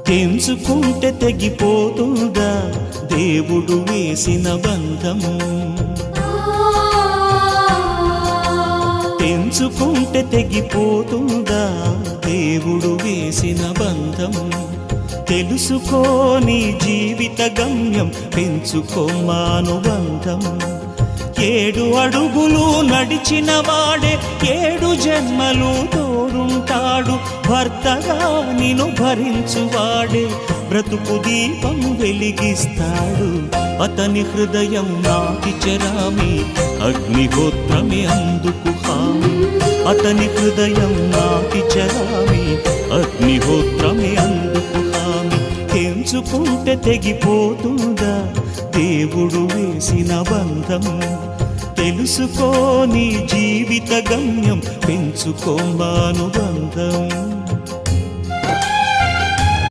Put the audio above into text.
తెంచుకుంటే తెగిపోతుందా దేవుడు వేసిన బంధం తెంచుకుంటే తెగిపోతుందా దేవుడు వేసిన బంధం తెలుసుకోని జీవిత గమ్యం పెంచుకోమానుబంధం 7 అడుగులు నడిచిన వాడే 7 జన్మలు తోడుంటాడు భర్తగా నిన్ను భరించువాడే బ్రతుకు దీపం వెలిగిస్తాడు అతని హృదయం నాటి చెరామి అగ్నిహోత్రమే అందుకు హామీ అతని హృదయం నాటి చెరామి అగ్నిహోత్రమే అందుకు హామీ తెంచుకుంటే తెగిపోతుందా దేవుడు వేసిన బంధం తెలుసుకోని జీవిత గమ్యం పెంచుకోమానుబంధం